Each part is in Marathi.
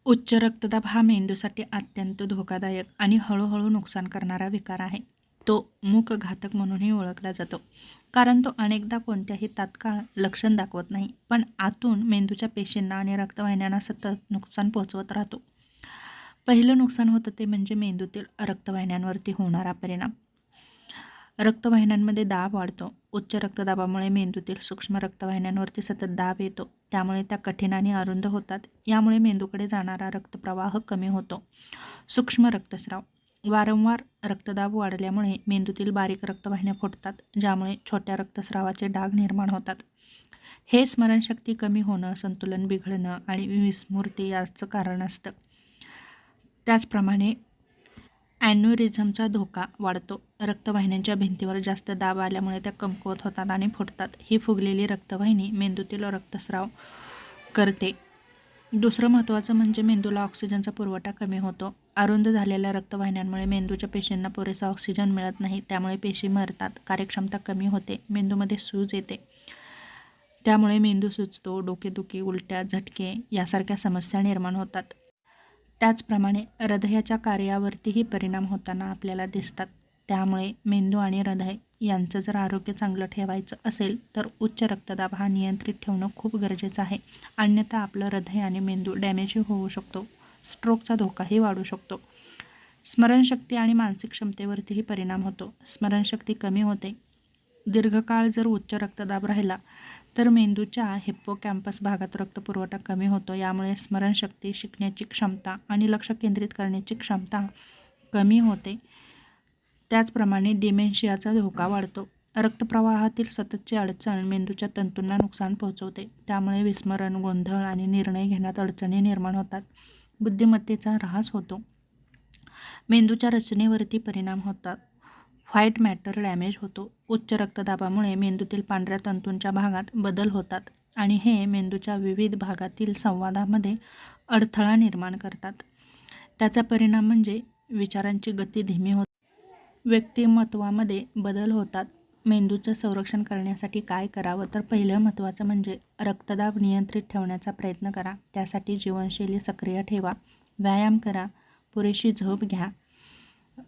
उच्च रक्तदाब हा मेंदूसाठी अत्यंत धोकादायक आणि हळूहळू नुकसान करणारा विकार आहे. तो मूक घातक म्हणूनही ओळखला जातो, कारण तो अनेकदा कोणत्याही तात्काळ लक्षण दाखवत नाही, पण आतून मेंदूच्या पेशींना आणि रक्तवाहिन्यांना सतत नुकसान पोहोचवत राहतो. पहिलं नुकसान होतं ते म्हणजे मेंदूतील रक्तवाहिन्यांवरती होणारा परिणाम. रक्तवाहिन्यांमध्ये दाब वाढतो. उच्च रक्तदाबामुळे मेंदूतील सूक्ष्म रक्तवाहिन्यांवरती सतत दाब येतो, त्यामुळे त्या कठीण आणि अरुंद होतात. यामुळे मेंदूकडे जाणारा रक्तप्रवाह कमी होतो. सूक्ष्म रक्तस्राव. वारंवार रक्तदाब वाढल्यामुळे मेंदूतील बारीक रक्तवाहिन्या फुटतात, ज्यामुळे छोट्या रक्तस्रावाचे डाग निर्माण होतात. हे स्मरणशक्ती कमी होणं, संतुलन बिघडणं आणि विस्मृती याचं कारण असतं. त्याचप्रमाणे ॲन्युरिझमचा धोका वाढतो. रक्तवाहिन्यांच्या भिंतीवर जास्त दाब आल्यामुळे त्या कमकुवत होतात आणि फुटतात. ही फुगलेली रक्तवाहिनी मेंदूतील रक्तस्राव करते. दुसरं महत्त्वाचं म्हणजे मेंदूला ऑक्सिजनचा पुरवठा कमी होतो. अरुंद झालेल्या रक्तवाहिन्यांमुळे मेंदूच्या पेशींना पुरेसा ऑक्सिजन मिळत नाही, त्यामुळे पेशी मरतात, कार्यक्षमता कमी होते, मेंदूमध्ये सूज येते. त्यामुळे मेंदू सुजतो, डोकेदुखी, उलट्या, झटके यासारख्या समस्या निर्माण होतात. त्याचप्रमाणे हृदयाच्या कार्यावरतीही परिणाम होताना आपल्याला दिसतात. त्यामुळे मेंदू आणि हृदय यांचं जर आरोग्य चांगलं ठेवायचं असेल तर उच्च रक्तदाब हा नियंत्रित ठेवणं खूप गरजेचं आहे. अन्यथा आपलं हृदय आणि मेंदू डॅमेजही होऊ शकतो. स्ट्रोकचा धोकाही वाढू शकतो. स्मरणशक्ती आणि मानसिक क्षमतेवरतीही परिणाम होतो. स्मरणशक्ती कमी होते. दीर्घकाळ जर उच्च रक्तदाब राहिला तर मेंदूच्या हिप्पोकॅम्पस भागात रक्तपुरवठा कमी होतो. यामुळे स्मरणशक्ती, शिकण्याची क्षमता आणि लक्ष केंद्रित करण्याची क्षमता कमी होते. त्याचप्रमाणे डिमेन्शियाचा धोका वाढतो. रक्तप्रवाहातील सततची अडचण मेंदूच्या तंतूंना नुकसान पोहोचवते. त्यामुळे विस्मरण, गोंधळ आणि निर्णय घेण्यात अडचणी निर्माण होतात. बुद्धिमत्तेचा ऱ्हास होतो. मेंदूच्या रचनेवरती परिणाम होतात. व्हाईट मॅटर डॅमेज होतो. उच्च रक्तदाबामुळे मेंदूतील पांढऱ्या तंतूंच्या भागात बदल होतात आणि हे मेंदूच्या विविध भागातील संवादामध्ये अडथळा निर्माण करतात. त्याचा परिणाम म्हणजे विचारांची गती धीमी होते. व्यक्तिमत्वामध्ये बदल होतात. मेंदूचं संरक्षण करण्यासाठी काय करावं तर पहिलं महत्त्वाचं म्हणजे रक्तदाब नियंत्रित ठेवण्याचा प्रयत्न करा. त्यासाठी जीवनशैली सक्रिय ठेवा, व्यायाम करा, पुरेशी झोप घ्या,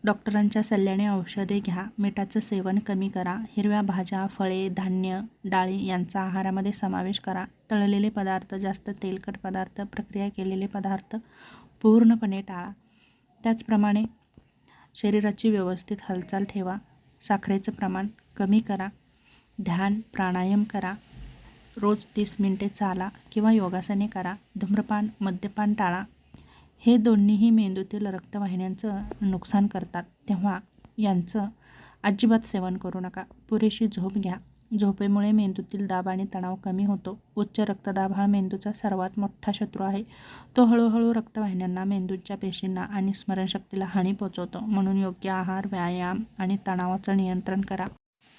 डॉक्टरांच्या सल्ल्याने औषधे घ्या, मिठाचं सेवन कमी करा, हिरव्या भाज्या, फळे, धान्य, डाळी यांचा आहारामध्ये समावेश करा, तळलेले पदार्थ, जास्त तेलकट पदार्थ, प्रक्रिया केलेले पदार्थ पूर्णपणे टाळा. त्याचप्रमाणे शरीराची व्यवस्थित हालचाल ठेवा, साखरेचं प्रमाण कमी करा, ध्यान, प्राणायाम करा, रोज 30 मिनिटे चाला किंवा योगासने करा, धूम्रपान, मद्यपान टाळा. हे दोन्हीही मेंदूतील रक्तवाहिन्यांचं नुकसान करतात, तेव्हा यांचं अजिबात सेवन करू नका. पुरेशी झोप घ्या. झोपेमुळे मेंदूतील दाब आणि तणाव कमी होतो. उच्च रक्तदाब हा मेंदूचा सर्वात मोठा शत्रू आहे. तो हळूहळू रक्तवाहिन्यांना, मेंदूच्या पेशींना आणि स्मरणशक्तीला हानी पोहोचवतो. म्हणून योग्य आहार, व्यायाम आणि तणावाचं नियंत्रण करा.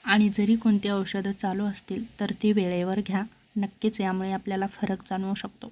आणि जरी कोणती औषधं चालू असतील तर ती वेळेवर घ्या. नक्कीच यामुळे आपल्याला फरक जाणवू शकतो.